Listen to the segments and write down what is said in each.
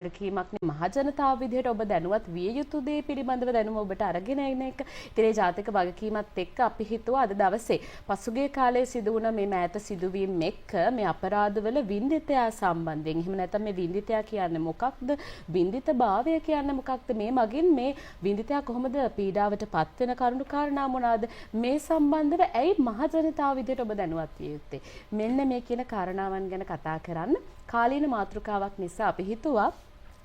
කීමක්නේ මහජනතාව විදිහට ඔබ දැනුවත් විය යුතු දේ පිළිබඳව දැනුම ඔබට අරගෙන එන එක. ඉතින් ඒ ජාතික වගකීමත් එක්ක අපි හිතුවා අද දවසේ පසුගිය කාලයේ සිදු වුණ මේ මෑත සිදුවීම් එක්ක මේ අපරාධවල වින්දිතයා සම්බන්ධයෙන් එහෙම නැත්නම් මේ වින්දිතයා කියන්නේ මොකක්ද? වින්දිතභාවය කියන්නේ මොකක්ද? මේ මගින් මේ වින්දිතයා කොහොමද පීඩාවට පත් වෙන කරුණු කාරණා මොනවාද? මේ සම්බන්ධව ඇයි මහජනතාව විදිහට ඔබ දැනුවත් විය යුත්තේ? මෙන්න මේ කියන කාරණාවන් ගැන කතා කරන්න කාලීන මාතෘකාවක් නිසා අපි හිතුවා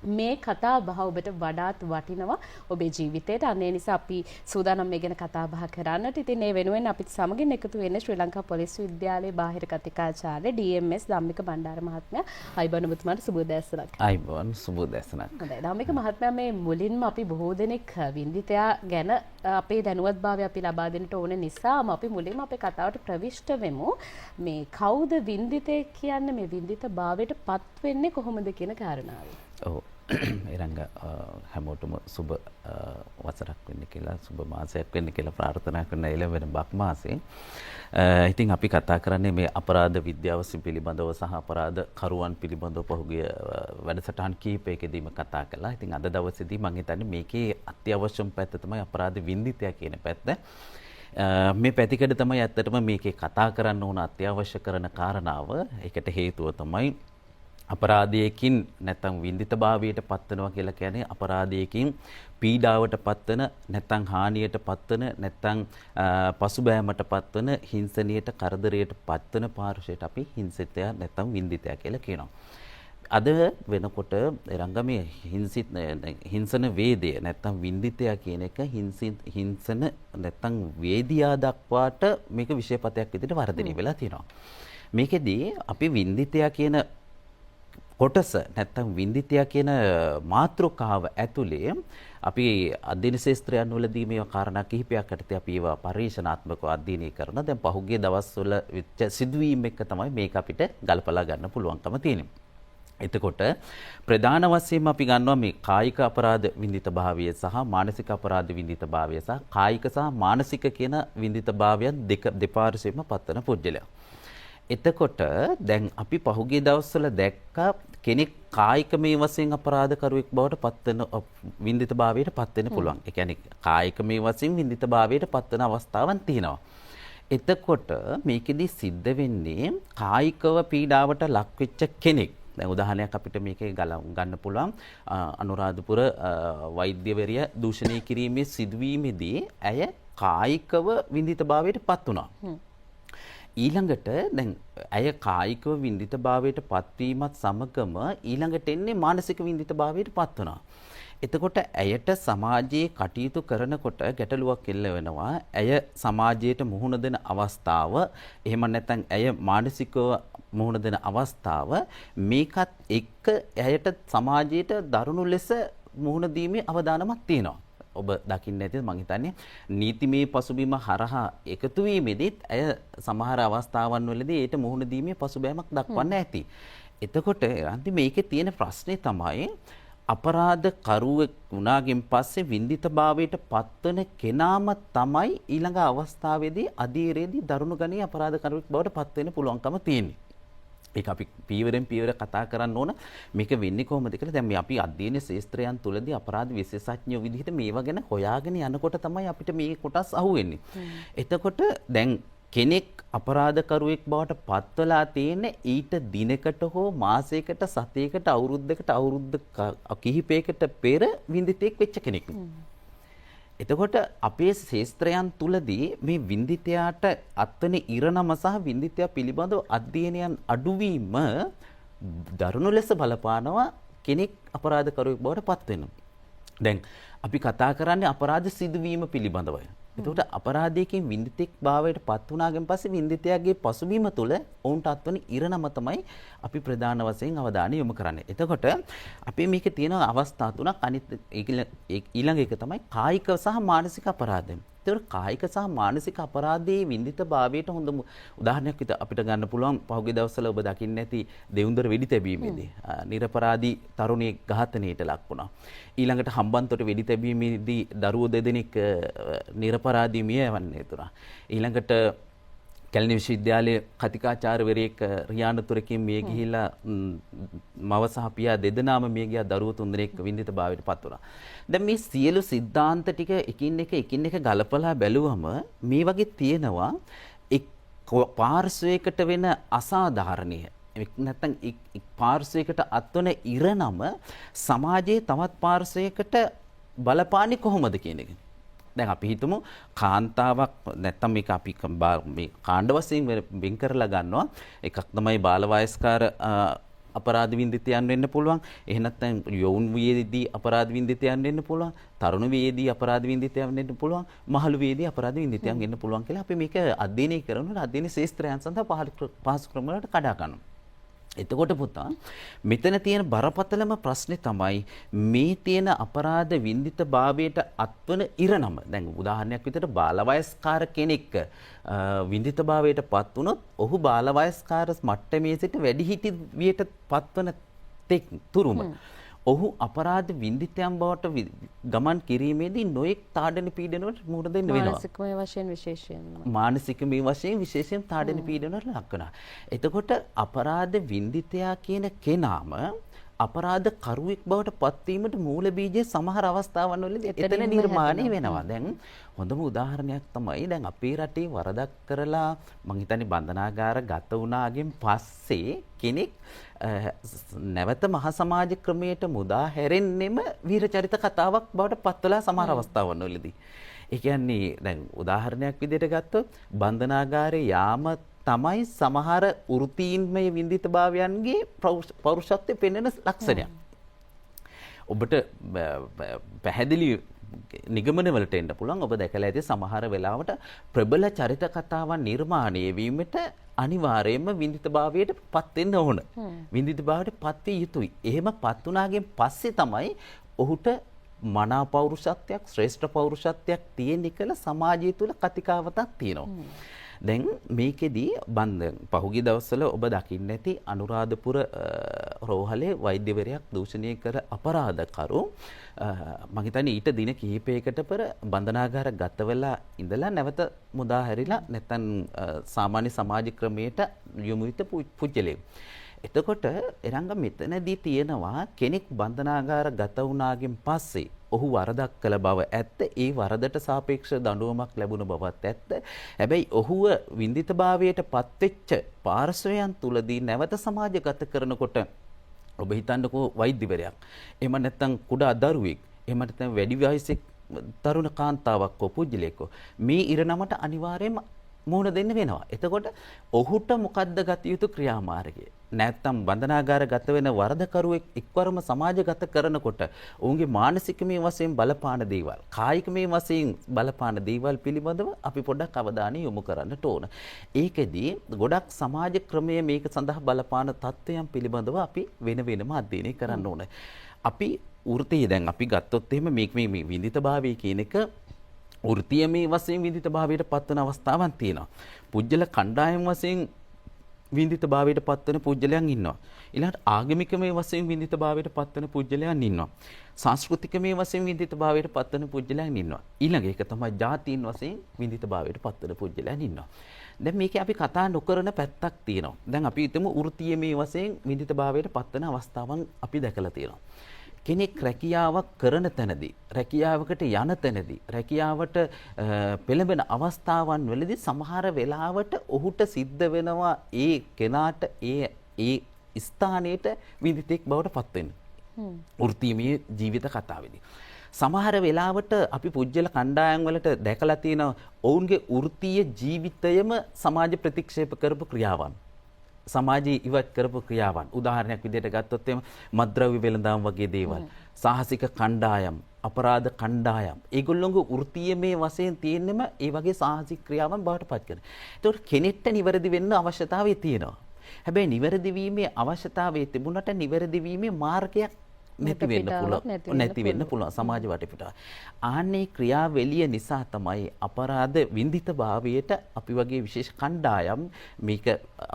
මේ කතා බහ ඔබට වඩාත් වටිනවා ඔබේ ජීවිතේට. අන්න ඒ නිසා අපි සූදානම් මේ ගැන කතා බහ කරන්නට. ඉතින් ඒ වෙනුවෙන් අපිත් සමගින් එකතු වෙන්නේ ශ්‍රී ලංකා පොලිස් විද්‍යාලයේ බාහිර කතිකාචාර්ය DMS ධම්මික බණ්ඩාර මහත්මයා. අයිබෝන් ඔබතුමාට සුබ උදෑසනක්. අයිබෝන් සුබ උදෑසනක්. හොඳයි. ධම්මික මහත්මයා මේ මුලින්ම අපි බොහෝ දෙනෙක් වින්දිතයා ගැන අපේ දැනුවත්භාවය අපි ලබා දෙන්නට ඕන නිසාම අපි මුලින්ම අපේ කතාවට ප්‍රවිෂ්ඨ වෙමු. මේ කවුද වින්දිතේ කියන්නේ මේ වින්දිතභාවයට පත් වෙන්නේ කොහොමද කියන කාරණාව. ඔව් එරංග හැමෝටම සුබ වසරක් වෙන්න කියලා සුබ මාසයක් වෙන්න කියලා ප්‍රාර්ථනා කරන එළවෙන බක් මාසේ. ඉතින් අපි කතා කරන්නේ මේ අපරාධ විද්‍යාව පිළිබඳව සහ අපරාධ කරුවන් පිළිබඳව පහුගිය වැඩසටහන් කිහිපයකදීම කතා කළා. ඉතින් අද දවසේදී මම හිතන්නේ මේකේ අත්‍යවශ්‍යම පැත්ත තමයි අපරාධ වින්දිතයා කියන පැත්ත. මේ පැතිකඩ තමයි ඇත්තටම මේකේ කතා කරන්න ඕන අත්‍යවශ්‍ය කරන කාරණාව. ඒකට හේතුව තමයි අපරාධයකින් නැත්නම් වින්දිතභාවයට පත්වනවා කියලා කියන්නේ අපරාධයකින් පීඩාවට පත්වන නැත්නම් හානියට පත්වන නැත්නම් පසුබෑමට පත්වන හිංසනීයට කරදරයට පත්වන පාර්ශ්වයට අපි හිංසිතයා නැත්නම් වින්දිතයා කියලා කියනවා. අද වෙනකොට රංගමේ හිංසන වේදය නැත්නම් වින්දිතයා කියන එක හිංසන නැත්නම් වේදියා දක්වාට මේක විෂයපතයක් විදිහට වර්ධනය වෙලා තියෙනවා. මේකෙදී අපි වින්දිතයා කියන කොටස නැත්නම් වින්දිතයා කියන මාතෘකාව ඇතුලේ අපි අධ්‍යයන ශාස්ත්‍රයන් වලදී මේ කාරණා කිහිපයක් යටතේ අපි ඒවා පරිශනාත්මකව අධ්‍යයනය කරනවා. දැන් පහුගිය දවස්වල සිදුවීම් එක තමයි මේක අපිට ගලපලා ගන්න පුළුවන්කම තියෙන්නේ. එතකොට ප්‍රධාන වශයෙන්ම අපි ගන්නවා මේ කායික අපරාධ වින්දිතභාවය සහ මානසික අපරාධ වින්දිතභාවය සහ කායික සහ මානසික කියන වින්දිතභාවයන් දෙපාර්ශ්වෙම පත්වන පුජ්‍යලයක්. එතකොට දැන් අපි පහුගිය දවස්වල දැක්කා කෙනෙක් කායික මේ වශයෙන් අපරාධකරුවෙක් බවට පත්වෙන වින්දිතභාවයට පත් වෙන්න පුළුවන්. ඒ කියන්නේ කායික මේ වශයෙන් වින්දිතභාවයට පත්වන අවස්ථාවන් තියෙනවා. එතකොට මේකෙදි සිද්ධ වෙන්නේ කායිකව පීඩාවට ලක් වෙච්ච කෙනෙක්. දැන් උදාහරණයක් අපිට මේකේ ගන්න පුළුවන් අනුරාධපුර වෛද්‍යවරිය දූෂණය කිරීමේ සිදුවීමේදී ඇය කායිකව වින්දිතභාවයට පත් වුණා. ඊළඟට දැන් ඇය කායිකව වින්දිතභාවයට පත්වීමත් සමගම ඊළඟට එන්නේ මානසික වින්දිතභාවයට පත් වෙනවා. එතකොට ඇයට සමාජයේ කටයුතු කරනකොට ගැටලුවක් එල්ල වෙනවා. ඇය සමාජයට මුහුණ දෙන අවස්ථාව එහෙම නැත්නම් ඇය මානසිකව මුහුණ දෙන අවස්ථාව මේකත් එක්ක ඇයට සමාජයට දරුණු ලෙස මුහුණ දීමේ අවදානමක් තියෙනවා. ඔබ දකින්න ඇති මම හිතන්නේ නීතිමය පසුබිම හරහා එකතු වීමෙදිත් ඇය සමහර අවස්ථාවන් වලදී ඒට මුහුණ දීමේ පසුබෑමක් දක්වන්න ඇති. එතකොට අන්තිම මේකේ තියෙන ප්‍රශ්නේ තමයි අපරාධ කරුවෙක් වුණාගෙන් පස්සේ වින්දිතභාවයට පත්වන කෙනාම තමයි ඊළඟ අවස්ථාවේදී අධීරයේදී දරුණු ගණයේ අපරාධ කරුවෙක් බවට පත් වෙන්න පුළුවන්කම තියෙන්නේ. ඒක අපි පීවරෙන් පීවර කතා කරන්න ඕන මේක වෙන්නේ කොහොමද කියලා. දැන් මේ අපි අධ්‍යයන ශාස්ත්‍රයන් තුලදී අපරාධ විශේෂඥයෝ විදිහට මේවා ගැන හොයාගෙන යනකොට තමයි අපිට මේ කොටස් අහුවෙන්නේ. එතකොට දැන් කෙනෙක් අපරාධකරුවෙක් බවට පත්වලා තියෙන ඊට දිනකට හෝ මාසයකට සතියකට අවුරුද්දකට අවුරුද්ද කිහිපයකට පෙර වින්දිතෙක් වෙච්ච කෙනෙක්. එතකොට අපේ ශාස්ත්‍රයන් තුලදී මේ වින්දිතයාට අත්වන ඉරණම සහ වින්දිතයා පිළිබඳව අධ්‍යයනයන් අඩුවීම දරුණු ලෙස බලපානවා කෙනෙක් අපරාධකරුවෙක් බවට පත් වෙනවා. දැන් අපි කතා කරන්නේ අපරාධ සිදුවීම පිළිබඳවයි. එතකොට අපරාධයකින් වින්දිතෙක් භාවයට පත් වුණාගෙන් පස්සේ වින්දිතයාගේ පසුබිම තුළ ඔවුන්ට අත්වන ඉරණම තමයි අපි ප්‍රධාන වශයෙන් අවධානය යොමු කරන්නේ. එතකොට අපි මේකේ තියෙන අවස්ථා තුනක් අනිත් ඊළඟ එක තමයි කායික සහ මානසික අපරාධය. ඒතකොට කායික සහ මානසික අපරාධයේ වින්දිත භාවයට හොඳ උදාහරණයක් අපිට ගන්න පුළුවන් පහුගිය දවස්වල ඔබ දකින්න ඇති දෙවුන්දර වෙඩි තැබීමේදී නිරපරාධී තරුණියෙක් ඝාතනයට ලක් වුණා. ඊළඟට හම්බන්තොට වෙඩි තැබීමේදී දරුවෝ දෙදෙනෙක් නිරපරාධී මිය යවන්නේ තුනා. ඊළඟට කැලණි විශ්වවිද්‍යාලයේ කතිකාචාර්යවරයෙක් රියානතුරකින් මිය ගිහිලා මව සහ පියා දෙදෙනාම මිය ගියා දරුවෝ තුන්දෙනෙක් විඳිතභාවයට පත් වුණා. දැන් මේ සියලු સિદ્ધාන්ත ටික එකින් එක ගලපලා බැලුවම මේ වගේ තියෙනවා එක් පාර්ශ්වයකට වෙන අසාධාරණීය නැත්නම් පාර්ශ්වයකට අත්වන ඉරණම සමාජයේ තවත් පාර්ශ්වයකට බලපාන්නේ කොහොමද කියන එක. දැන් අපි හිතමු කාන්තාවක් නැත්තම් මේක අපි මේ කාණ්ඩ වශයෙන් වෙන් කරලා ගන්නවා. එකක් තමයි බාල වයස්කාර අපරාධ වින්දිතයන් වෙන්න පුළුවන්. එහෙ නැත්නම් යෞන් වියේදී අපරාධ වින්දිතයන් වෙන්න පුළුවන්. තරුණ වියේදී අපරාධ වින්දිතයන් වෙන්න පුළුවන්. මහලු වියේදී අපරාධ වින්දිතයන් වෙන්න පුළුවන් කියලා අපි මේක අධ්‍යයනය කරනකොට අධ්‍යයන ශාස්ත්‍රයන් සඳහා පහසු ක්‍රම වලට කඩා ගන්නවා. එතකොට පුතා මෙතන තියෙන බරපතලම ප්‍රශ්නේ තමයි මේ තියෙන අපරාධ වින්දිත භාවයට අත්වන ඉරණම. දැන් උදාහරණයක් විදිහට බාල වයස්කාර කෙනෙක් වින්දිත භාවයට පත් වුණොත් ඔහු බාල වයස්කාර මට්ටමේ සිට වැඩිහිටි වියට පත්වන තුරුම ඔහු අපරාධ වින්දිතයන් බවට ගමන් කිරීමේදී නොඑක් තාඩන පීඩනවලට මුහුණ දෙන්න වෙනවා. මානසිකමය වශයෙන් විශේෂයෙන්ම. මානසිකමය වශයෙන් විශේෂයෙන් තාඩන පීඩනවලට ලක් වෙනවා. එතකොට අපරාධ වින්දිතයා කියන කෙනාම අපරාධ කරුවෙක් බවට පත්වීමට මූල බීජය සමහර අවස්ථාවන් වලදී එතන නිර්මාණය වෙනවා. දැන් හොඳම උදාහරණයක් තමයි දැන් අපේ රටේ වරදක් කරලා මං හිතන්නේ බන්ධනාගාර ගත වුණාගෙන් පස්සේ කෙනෙක් නැවත මහ සමාජ ක්‍රමයට මුදා හැරෙන්නෙම වීරචරිත කතාවක් බවට පත්වලා සමහර අවස්ථාවන් වලදී. ඒ කියන්නේ දැන් උදාහරණයක් විදිහට ගත්තොත් බන්ධනාගාරේ යාම තමයි සමහර වෘත්තීන්මය වින්දිතභාවයන්ගේ පෞරුෂත්වය පෙන්වන ලක්ෂණයක්. ඔබට පැහැදිලි නිගමන වලට එන්න පුළුවන්. ඔබ දැකලා ඇති සමහර වෙලාවට ප්‍රබල චරිත කතාවන් නිර්මාණය වීමට අනිවාර්යයෙන්ම වින්දිතභාවයට පත් වෙන්න ඕන. වින්දිතභාවයට පත් විය යුතුයි. එහෙම පත් වුණාගෙන් පස්සේ තමයි ඔහුට මනා පෞරුෂත්වයක්, ශ්‍රේෂ්ඨ පෞරුෂත්වයක් තියෙන කියලා සමාජය තුළ කතිකාවතක් තියෙනවා. දැන් මේකෙදී පහුගිය දවස්වල ඔබ දකින්න ඇති අනුරාධපුර රෝහලේ වෛද්‍යවරයෙක් දූෂණය කර අපරාධකරු මම හිතන්නේ ඊට දින කිහිපයකට පෙර බන්ධනාගාර ගත වෙලා ඉඳලා නැවත මුදා හැරිලා නැත්නම් සාමාන්‍ය සමාජ ක්‍රමයට යොමු වෙච්ච පුජ්‍යලේ. එතකොට එරංග මෙතනදී තියෙනවා කෙනෙක් බන්ධනාගාර ගත වුණාගෙන් පස්සේ ඔහු වරදක් කළ බව ඇත්ත. ඒ වරදට සාපේක්ෂ දඬුවමක් ලැබුණ බවත් ඇත්ත. හැබැයි ඔහුව වින්දිතභාවයට පත්වෙච්ච පාර්ශ්වයන් තුලදී නැවත සමාජගත කරනකොට ඔබ හිතන්නකෝ වෛද්‍යවරයෙක්. එහෙම නැත්නම් කුඩා දරුවෙක්. එහෙම නැත්නම් වැඩි වයසක තරුණ කාන්තාවක් පුජ්‍යලෙක්. මේ ඉරණමට අනිවාර්යයෙන්ම මුහුණ දෙන්න වෙනවා. එතකොට ඔහුට මොකද්ද ගත යුතු ක්‍රියාමාර්ගය? නැත්තම් බන්ධනාගාර ගත වෙන වරදකරුවෙක් එක්වරම සමාජගත කරනකොට ඔවුන්ගේ මානසිකමය වශයෙන් බලපාන දේවල්, කායිකමය වශයෙන් බලපාන දේවල් පිළිබඳව අපි පොඩ්ඩක් අවධානය යොමු කරන්නට ඕන. ඒකෙදී ගොඩක් සමාජ ක්‍රමයේ මේක සඳහා බලපාන තත්ත්වයන් පිළිබඳව අපි වෙන වෙනම අධ්‍යයනය කරන්න ඕන. අපි වෘත්තීය දැන් අපි ගත්තොත් එහෙම මේ විඳිතභාවය කියන එක වෘත්තීයමය වශයෙන් විඳිතභාවයට පත්වන අවස්ථාවක් තියෙනවා. පුජ්‍යල කණ්ඩායම් වශයෙන් විඳිතභාවයට පත්වන පුජ්‍යලයන් ඉන්නවා. ඊළඟට ආගමිකමය වශයෙන් විඳිතභාවයට පත්වන පුජ්‍යලයන් ඉන්නවා. සංස්කෘතිකමය වශයෙන් විඳිතභාවයට පත්වන පුජ්‍යලයන් ඉන්නවා. ඊළඟ එක තමයි ජාතීන් වශයෙන් විඳිතභාවයට පත්වන පුජ්‍යලයන් ඉන්නවා. දැන් මේකේ අපි කතා නොකරන පැත්තක් තියෙනවා. දැන් අපි හිතමු වෘත්තීයමය වශයෙන් විඳිතභාවයට පත්වන අවස්ථාවන් අපි දැකලා තියෙනවා. කෙනෙක් රැකියාවක් කරන තැනදී, රැකියාවකට යන තැනදී, රැකියාවට පෙළඹෙන අවස්ථාවන් වලදී සමහර වෙලාවට ඔහුට සිද්ධ වෙනවා ඒ කෙනාට ඒ ස්ථානයට විඳිතෙක් බවට පත් වෙන්න. වෘත්තීයමය ජීවිත කතාවේදී. සමහර වෙලාවට අපි පුජ්‍යල කණ්ඩායම් වලට දැකලා තියෙනවා ඔවුන්ගේ වෘත්තීය ජීවිතයම සමාජ ප්‍රතික්ෂේප කරපු ක්‍රියාවන්. සමාජයේ ඉවත් කරපු ක්‍රියාවන්. උදාහරණයක් විදිහට ගත්තොත් එම මත්ද්‍රව්‍ය වෙළඳාම් වගේ දේවල්, සාහසික කණ්ඩායම්, අපරාධ කණ්ඩායම්, ඒගොල්ලෝගේ වෘත්තීයමය වශයෙන් තියෙන්නම ඒ වගේ සාහසික ක්‍රියාවන් බවට පත් කරනවා. ඒතකොට කෙනෙක්ට නිවැරදි වෙන්න අවශ්‍යතාවය තියෙනවා. හැබැයි නිවැරදි වීමේ අවශ්‍යතාවය තිබුණට නිවැරදි වීමේ මාර්ගයක් නැති වෙන්න පුළුවන් සමාජ වටපිටාව. ආන්නේ ක්‍රියාවලිය නිසා තමයි අපරාධ වින්දිත භාවයට අපි වගේ විශේෂ කණ්ඩායම් මේක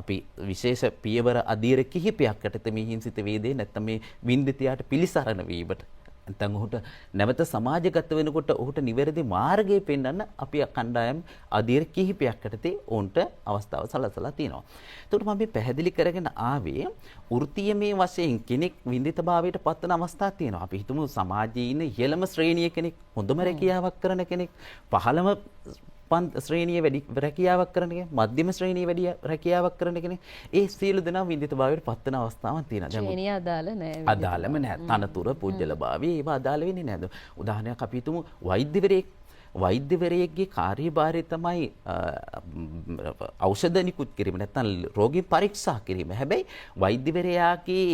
අපි විශේෂ පියවර අධීර කිහිපයක් යටතේ මේ හිංසිත වේදේ නැත්නම් මේ වින්දිතයාට පිළිසරණ වීමට නැත්නම් ඔහුට නැවත සමාජගත වෙනකොට ඔහුට නිවැරදි මාර්ගය පෙන්වන්න අපි කණ්ඩායම් අධීර කිහිපයක් යටතේ ඔවුන්ට අවස්ථාව සලසලා තියෙනවා. ඒකට මම මේ පැහැදිලි කරගෙන ආවේ වෘත්තීයමය වශයෙන් කෙනෙක් විඳිතභාවයට පත්වන අවස්ථා තියෙනවා. අපි හිතමු සමාජයේ ඉන්න ඉහළම ශ්‍රේණිය කෙනෙක්, හොඳම රැකියාවක් කරන කෙනෙක්, පහළම ශ්‍රේණිය වැඩි රැකියාවක් කරන කෙනෙක්, මධ්‍යම ශ්‍රේණිය වැඩි රැකියාවක් කරන කෙනෙක්, ඒ සියලු දෙනා විඳිතභාවයට පත්වන අවස්ථාවක් තියෙනවා. ශ්‍රේණිය අදාළ නැහැ. අදාළම නැහැ. තනතුර, පුජ්‍යලභාවය ඒවා අදාළ වෙන්නේ නැහැ. උදාහරණයක් අපි හිතමු වෛද්‍යවරයෙක්ගේ කාර්යභාරය තමයි ඖෂධ නිකුත් කිරීම නැත්නම් රෝගී පරීක්ෂා කිරීම. හැබැයි වෛද්‍යවරයාගේ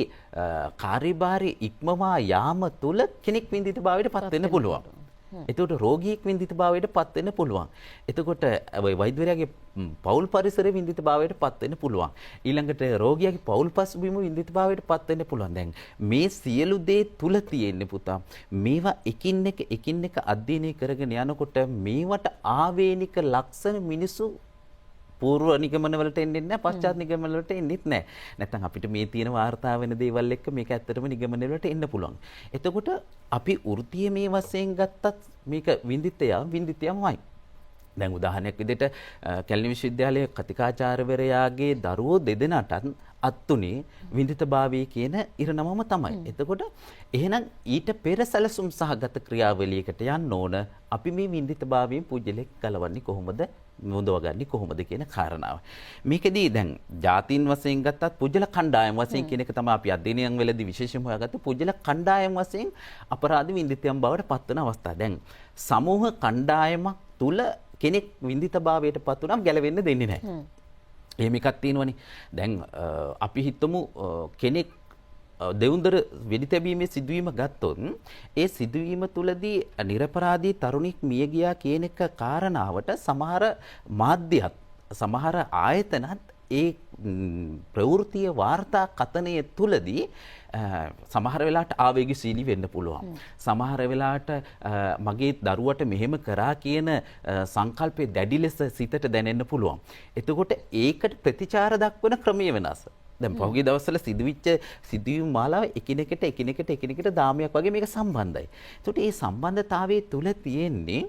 කාර්යභාරය ඉක්මවා යාම තුළ කෙනෙක් විඳිතභාවයට පත් වෙන්න පුළුවන්. එතකොට රෝගියෙක් විඳිතභාවයට පත් වෙන්න පුළුවන්. එතකොට වෛද්‍යවරයාගේ පෞල් පරිසරයේ විඳිතභාවයට පත් වෙන්න පුළුවන්. ඊළඟට රෝගියාගේ පෞල් පසුබිම විඳිතභාවයට පත් වෙන්න පුළුවන්. දැන් මේ සියලු දේ තුල තියෙන්නේ පුතා. මේවා එකින් එක අධ්‍යයනය කරගෙන යනකොට මේවට ආවේනික ලක්ෂණ මිනිසු පූර්ව නිගමන වලට එන්නේ නැහැ, පශ්චාත් නිගමන වලට එන්නේත් නැහැ. නැත්නම් අපිට මේ තියෙන වාර්තා වෙන දේවල් එක්ක මේක ඇත්තටම නිගමන වලට එන්න පුළුවන්. එතකොට අපි වෘත්තීය මේ වශයෙන් ගත්තත් මේක විඳිතයමයි. දැන් උදාහරණයක් විදිහට කැලණි විශ්වවිද්‍යාලයේ කතිකාචාර්යවරයාගේ දරුවෝ දෙදෙනාටත් අත්තුනේ විඳිතභාවය කියන ඉරණමම තමයි. එතකොට එහෙනම් ඊට පෙර සැලසුම් සහගත ක්‍රියාවලියකට යන්න ඕන. අපි මේ විඳිතභාවයෙන් පුජ්‍යලෙක් ගලවන්නේ කොහොමද? මුදවගන්නේ කොහොමද කියන කාරණාව. මේකෙදී දැන් ජාතීන් වශයෙන් ගත්තත් පුජ්‍යල කණ්ඩායම් වශයෙන් කියන එක තමයි අපි අධ්‍යයනයන් වෙලදී විශේෂම හොයාගත්තේ. පුජ්‍යල කණ්ඩායම් වශයෙන් අපරාධ විඳිතයන් බවට පත්වන අවස්ථා. දැන් සමූහ කණ්ඩායමක් තුල කෙනෙක් විඳිතභාවයට පත් වුණාම ගැලවෙන්න දෙන්නේ නැහැ. එහෙම එකක් තියෙනවනේ. දැන් අපි හිතමු කෙනෙක් දෙවුන්දර වෙඩි තැබීමේ සිදුවීම ගත්තොත් ඒ සිදුවීම තුලදී නිරපරාධී තරුණෙක් මිය ගියා කියන එක කාරණාවට සමහර මාධ්‍යත් සමහර ආයතනත් ඒ ප්‍රවෘත්තිය වාර්තා කතනය තුලදී සමහර වෙලාවට ආවේගශීලී වෙන්න පුළුවන්. සමහර වෙලාවට මගේ දරුවට මෙහෙම කරා කියන සංකල්පය දැඩි ලෙස සිතට දැනෙන්න පුළුවන්. එතකොට ඒකට ප්‍රතිචාර දක්වන ක්‍රමයේ වෙනස. දැන් පහුගිය දවස්වල සිදුවිච්ච සිදුවීම් මාලාව එකිනෙකට දාමයක් වගේ මේක සම්බන්ධයි. ඒකට මේ සම්බන්ධතාවයේ තුල තියෙන්නේ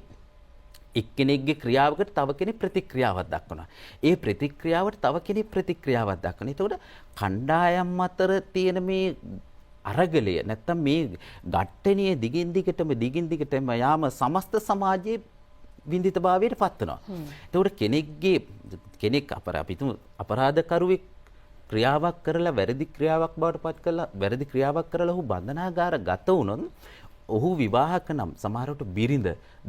එක්කෙනෙක්ගේ ක්‍රියාවකට තව කෙනෙක් ප්‍රතික්‍රියාවක් දක්වනවා. ඒ ප්‍රතික්‍රියාවට තව කෙනෙක් ප්‍රතික්‍රියාවක් දක්වනවා. ඒතකොට කණ්ඩායම් අතර තියෙන මේ අරගලය නැත්තම් මේ ගැටණිය දිගින් දිගටම යාම සමස්ත සමාජයේ විඳිතභාවයට පත් වෙනවා. ඒතකොට කෙනෙක් අපරාධකරුවෙක් ක්‍රියාවක් කරලා වැරදි ක්‍රියාවක් බවට පත් කරලා වැරදි ක්‍රියාවක් කරලා ඔහු බන්ධනාගාර ගත වුණොත් ඔහු විවාහක නම් සමහරවිට බිරිඳ,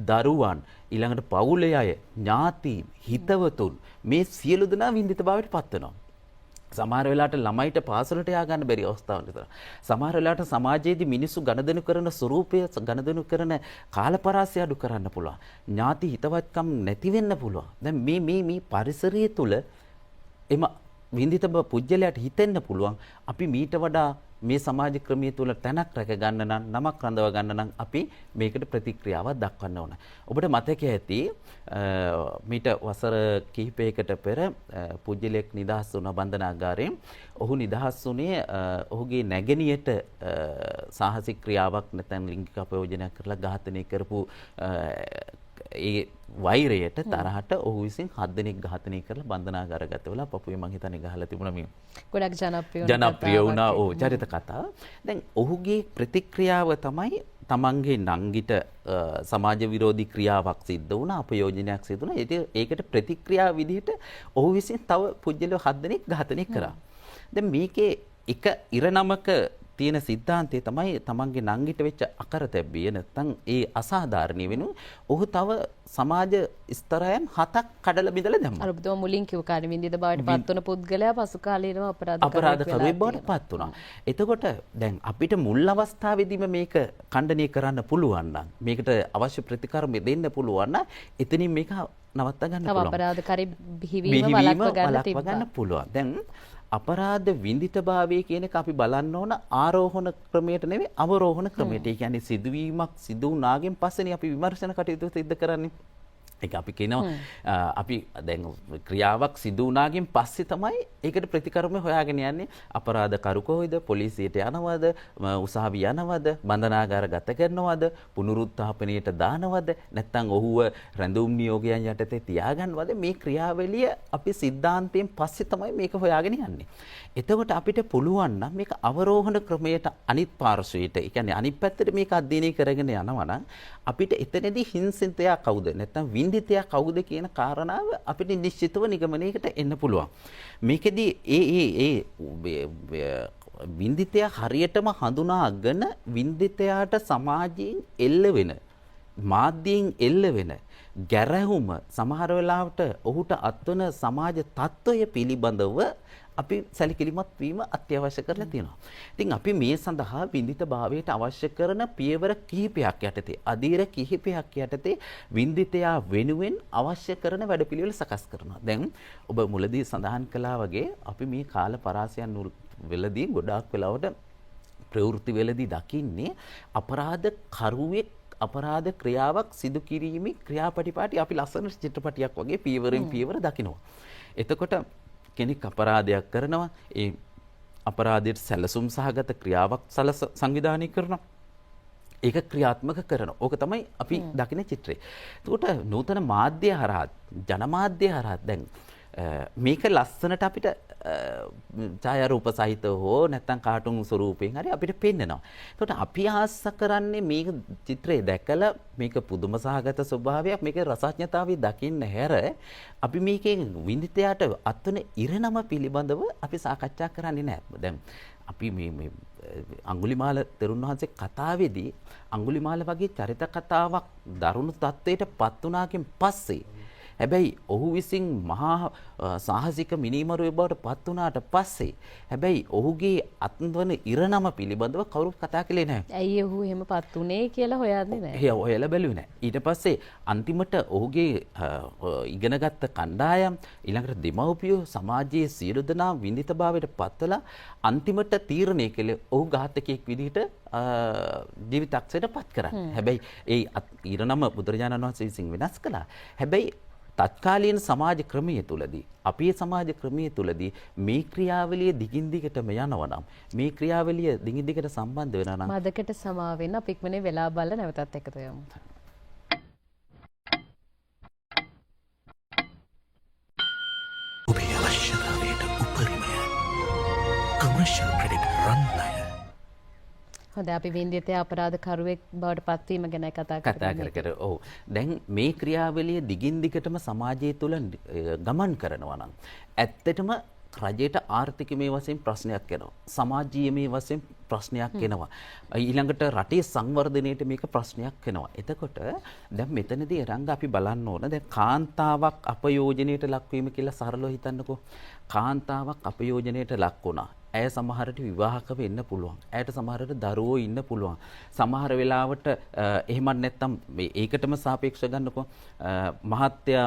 දරුවන්, ඊළඟට පවුලේ අය, ඥාතීන්, හිතවතුන් මේ සියලු දෙනා විඳිතභාවයට පත් වෙනවා. සමහර වෙලාවට ළමයිට පාසලට යා ගන්න බැරි අවස්ථාවක් විතර. සමහර වෙලාවට සමාජයේදී මිනිස්සු ගණදෙනු කරන ස්වරූපය, ගණදෙනු කරන කාලපරාසය අඩු කරන්න පුළුවන්. ඥාති හිතවත්කම් නැති වෙන්න පුළුවන්. දැන් මේ පරිසරය තුල එම විඳිතබ පුජ්‍යලයට හිතෙන්න පුළුවන් අපි මීට වඩා මේ සමාජ ක්‍රමයේ තුල තැනක් රැක ගන්න නම්, නමක් රඳව ගන්න නම් අපි මේකට ප්‍රතික්‍රියාවක් දක්වන්න ඕන. ඔබට මතක ඇති මීට වසර කිහිපයකට පෙර පුජ්‍යලෙක් නිදහස් වුණ බන්ධනාගාරයෙන්. ඔහු නිදහස් වුණේ ඔහුගේ නැගණියට සාහසික ක්‍රියාවක් නැත්නම් ලිංගික අපයෝජනයක් කරලා ඝාතනය කරපු ඒ වෛරයට තරහට ඔහු විසින් 7 දෙනෙක් ඝාතනය කරලා බන්ධනාගාරගත වෙලා පපුවේ මං හිතන්නේ ගහලා තිබුණා මේ. ගොඩක් ජනප්‍රිය වුණා ඕ චරිත කතාව. දැන් ඔහුගේ ප්‍රතික්‍රියාව තමයි තමන්ගේ නංගිට සමාජ විරෝධී ක්‍රියාවක් සිද්ධ වුණා, අපයෝජනයක් සිදු වුණා. ඒකට ප්‍රතික්‍රියාව විදිහට ඔහු විසින් තව පුජ්‍යලෝ 7 දෙනෙක් ඝාතනය කරා. දැන් මේකේ එක ඉරණමක තියෙන සිද්ධාන්තය තමයි තමන්ගේ නංගිට වෙච්ච අකරතැබ්බිය නැත්නම් ඒ අසාධාරණීය වෙනු ඔහු තව සමාජ ස්තරයන් 7ක් කඩලා බිඳලා දැම්මා. අර ඔබතුමා මුලින් කිව්ව කාර්ය වින්දිත බවට පත් වන පුද්ගලයා පසු කාලීනව අපරාධකරුවෙක් බවට පත් වුණා. එතකොට දැන් අපිට මුල් අවස්ථාවේදීම මේක ඛණ්ඩනය කරන්න පුළුවන් නම් මේකට අවශ්‍ය ප්‍රතිකර්ම දෙන්න පුළුවන් නම් එතනින් මේක නවත්ත ගන්න පුළුවන්. අපරාධකාරී බිහිවීම වළක්ව ගන්න පුළුවන්. දැන් අපරාධ විඳිතභාවය කියන එක අපි බලන්න ඕන ආරෝහණ ක්‍රමයට නෙවෙයි අවරෝහණ ක්‍රමයට. ඒ කියන්නේ සිදුවීමක් සිදු වුණාගෙන් පස්සේනේ අපි විමර්ශන කටයුතු සිදු කරන්නේ. ඒක අපි කියනවා අපි දැන් ක්‍රියාවක් සිදු වුණාගෙන් පස්සේ තමයි ඒකට ප්‍රතිකර්ම හොයාගෙන යන්නේ. අපරාධකරු කොහෙද? පොලිසියට යනවද? උසාවි යනවද? බන්ධනාගාර ගත කරනවද? පුනරුත්ථාපනයට දානවද? නැත්නම් ඔහුව රැඳුම් නියෝගයන් යටතේ තියාගන්නවද? මේ ක්‍රියාවලිය අපි සිද්ධාන්තයෙන් පස්සේ තමයි මේක හොයාගෙන යන්නේ. එතකොට අපිට පුළුවන් නම් මේක අවරෝහණ ක්‍රමයට අනිත් පාර්ශ්වයට, ඒ කියන්නේ අනිත් පැත්තට මේක අධ්‍යයනය කරගෙන යනවා නම් අපිට එතනදී හිංසිතයා කවුද? නැත්නම් වින්දිතයා කවුද කියන කාරණාව අපිට නිශ්චිතව නිගමනයකට එන්න පුළුවන්. මේකෙදී වින්දිතයා හරියටම හඳුනාගෙන වින්දිතයාට සමාජයෙන් එල්ල වෙන, මාධ්‍යයෙන් එල්ල වෙන ගැරහුම සමහර වෙලාවට ඔහුට අත්වන සමාජ තත්ත්වය පිළිබඳව අපි සැලකිලිමත් වීම අත්‍යවශ්‍ය කරලා තියෙනවා. ඉතින් අපි මේ සඳහා වින්දිත භාවයට අවශ්‍ය කරන පියවර කිහිපයක් යටතේ, අධීර කිහිපයක් යටතේ වින්දිතයා වෙනුවෙන් අවශ්‍ය කරන වැඩපිළිවෙල සකස් කරනවා. දැන් ඔබ මුලදී සඳහන් කළා වගේ අපි මේ කාල පරාසයන් වලදී ගොඩාක් වෙලාවට ප්‍රවෘත්ති වලදී දකින්නේ අපරාධ කරුවෙක් අපරාධ ක්‍රියාවක් සිදු කිරීමේ ක්‍රියාපටිපාටි අපි ලස්සන චිත්‍රපටියක් වගේ පියවරෙන් පියවර දකිනවා. එතකොට කෙනෙක් අපරාධයක් කරනවා, ඒ අපරාධයට සැලසුම් සහගත ක්‍රියාවක් සංවිධානය කරනවා, ඒක ක්‍රියාත්මක කරනවා. ඕක තමයි අපි දකින චිත්‍රය. එතකොට නූතන මාධ්‍ය හරහා, ජනමාධ්‍ය හරහා දැන් මේක ලස්සනට අපිට ඡායාරූප සහිතව හෝ නැත්නම් කාටුන් ස්වරූපයෙන් හරි අපිට පෙන්නනවා. එතකොට අපි ආස කරන්නේ මේක චිත්‍රය දැකලා මේක පුදුම සහගත ස්වභාවයක්, මේක රසඥතාවය දකින්න හැර අපි මේකෙන් වින්දිතයාට අත්වන ඉරණම පිළිබඳව අපි සාකච්ඡා කරන්නේ නැහැ. දැන් අපි මේ අඟුලිමාල තෙරුන් වහන්සේ කතාවේදී අඟුලිමාල වගේ චරිත කතාවක් දරුණු තත්ත්වයට පත් වුණාකින් පස්සේ, හැබැයි ඔහු විසින් මහා සාහසික මිනිමරුවෙක් බවට පත් වුණාට පස්සේ හැබැයි ඔහුගේ අත්වන ඉරණම පිළිබඳව කවුරුත් කතා කළේ නැහැ. ඇයි ඔහු එහෙම පත් උනේ කියලා හොයන්නේ නැහැ. ඒ හොයලා බැලුවේ නැහැ. ඊට පස්සේ අන්තිමට ඔහුගේ ඉගෙනගත්ත කණ්ඩායම්, ඊළඟට දෙමව්පියෝ, සමාජයේ සියලු දෙනා විඳිතභාවයට පත්වලා අන්තිමට තීරණය කළේ ඔහු ඝාතකයෙක් විදිහට ජීවිතක්ෂයට පත් කරන්න. හැබැයි ඒ ඉරණම බුදුරජාණන් වහන්සේ විසින් වෙනස් කළා. හැබැයි තත්කාලීන සමාජ ක්‍රමයේ තුලදී, අපේ සමාජ ක්‍රමයේ තුලදී මේ ක්‍රියාවලිය දිගින් දිගටම යනවා නම්, මේ ක්‍රියාවලිය දිගින් දිගට සම්බන්ධ වෙනවා නම් මදකට සමා වෙන්න අපි ඉක්මනේ වෙලා බලලා නැවතත් එකතු වෙමු. ඔබේ අවශ්‍යතාවයට උපරිමය කමර්ෂල් ක්‍රෙඩිට් රන්ලය. හොඳයි, අපි වින්දිතය අපරාධකරුවෙක් බවට පත්වීම ගැන කතා කර ඔව්. දැන් මේ ක්‍රියාවලිය දිගින් දිගටම සමාජය තුළ ගමන් කරනවා නම් ඇත්තටම රජයට ආර්ථිකමය වශයෙන් ප්‍රශ්නයක් එනවා. සමාජීයමය වශයෙන් ප්‍රශ්නයක් එනවා. ඊළඟට රටේ සංවර්ධනයට මේක ප්‍රශ්නයක් එනවා. එතකොට දැන් මෙතනදී රංග අපි බලන්න ඕන, දැන් කාන්තාවක් අපයෝජනයට ලක්වීම කියලා සරලව හිතන්නකෝ. කාන්තාවක් අපයෝජනයට ලක් වුණා. ඇය සමහරට විවාහක වෙන්න පුළුවන්. ඇයට සමහරට දරුවෝ ඉන්න පුළුවන්. සමහර වෙලාවට එහෙමත් නැත්නම් ඒකටම සාපේක්ෂව ගන්නකො මහත්ය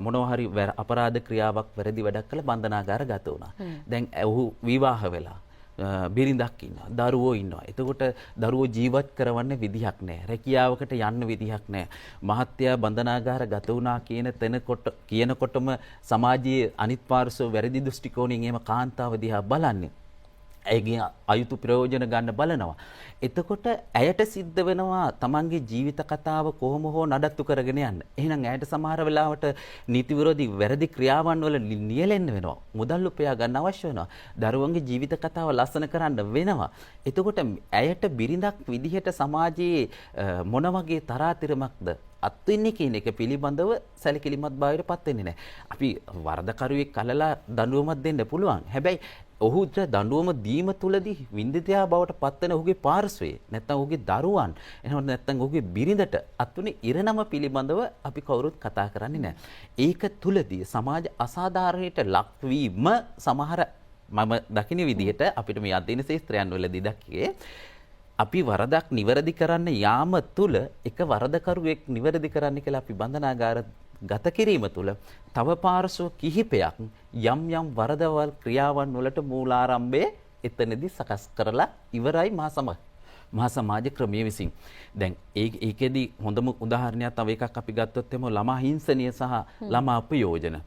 මොනවා හරි අපරාධ ක්‍රියාවක් වැරදි වැඩක් කළා බන්ධනාගාර ගත වුණා. දැන් ඔහු විවාහ වෙලා බිරිඳක් ඉන්නවා, දරුවෝ ඉන්නවා. එතකොට දරුවෝ ජීවත් කරවන්න විදිහක් නැහැ. රැකියාවකට යන්න විදිහක් නැහැ. මහත්ය බන්ධනාගාර ගත වුණා කියනකොටම සමාජයේ අනිත් පාර්ශ්ව වැරදි දෘෂ්ටි කෝණයෙන් එහෙම කාන්තාව දිහා බලන්නේ. ඇයගේ අයුතු ප්‍රයෝජන ගන්න බලනවා. එතකොට ඇයට සිද්ධ වෙනවා තමන්ගේ ජීවිත කතාව කොහොම හෝ නඩත්තු කරගෙන යන්න. එහෙනම් ඇයට සමහර වෙලාවට නීති විරෝධී වැරදි ක්‍රියාවන් වල නියැලෙන්න වෙනවා. මුදල් උපයා ගන්න අවශ්‍ය වෙනවා. දරුවන්ගේ ජීවිත කතාව ලස්සන කරන්න වෙනවා. එතකොට ඇයට බිරිඳක් විදිහට සමාජයේ මොන වගේ තරාතිරමක්ද අත්වෙන්නේ කියන එක පිළිබඳව සැලකිලිමත් භාවයට පත් වෙන්නේ නැහැ. අපි වරදකරුවෙක් කලලා දඬුවමක් දෙන්න පුළුවන්. හැබැයි ඔහුට දඬුවම දීම තුලදී වින්දිතයා බවට පත් වෙන ඔහුගේ පාර්ශ්වයේ නැත්නම් ඔහුගේ දරුවන් එහෙනම් නැත්නම් ඔහුගේ බිරිඳට අත්වුනේ ඉරණම පිළිබඳව අපි කවුරුත් කතා කරන්නේ නැහැ. ඒක තුලදී සමාජ අසාධාරණයට ලක්වීම සමහර මම දකින විදිහට අපිට මේ අධ්‍යයන ශාස්ත්‍රයන් වලදී දැක්කේ අපි වරදක් නිවැරදි කරන්න යාම තුල එක වරදකරුවෙක් නිවැරදි කරන්න කියලා අපි බන්ධනාගාර ගත කිරීම තුළ තව පාර්ශ්ව කිහිපයක් යම් යම් වරදවල් ක්‍රියාවන් වලට මූලාරම්භය එතනදී සකස් කරලා ඉවරයි මා සමග. මහා සමාජ ක්‍රමයේ විසින්. දැන් ඒකෙදි හොඳම උදාහරණයක් තව එකක් අපි ගත්තොත් එමු ළමා හිංසනය සහ ළමා අපයෝජන.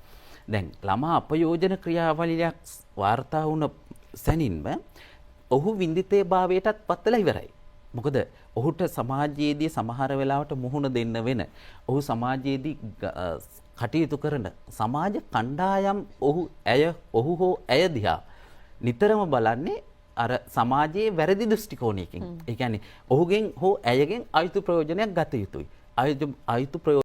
දැන් ළමා අපයෝජන ක්‍රියාවලියක් වාර්තා වුණ සැනින්ම ඔහු විඳිතේ භාවයටත් පත්වලා ඉවරයි. මොකද ඔහුට සමාජයේදී සමහර වෙලාවට මුහුණ දෙන්න වෙන ඔහු සමාජයේදී කටයුතු කරන සමාජ කණ්ඩායම් ඔහු හෝ ඇය දිහා නිතරම බලන්නේ අර සමාජයේ වැරදි දෘෂ්ටි කෝණයකින්. ඒ කියන්නේ ඔහුගෙන් හෝ ඇයගෙන් අයුතු ප්‍රයෝජනයක් ගත යුතුයි. අයුතු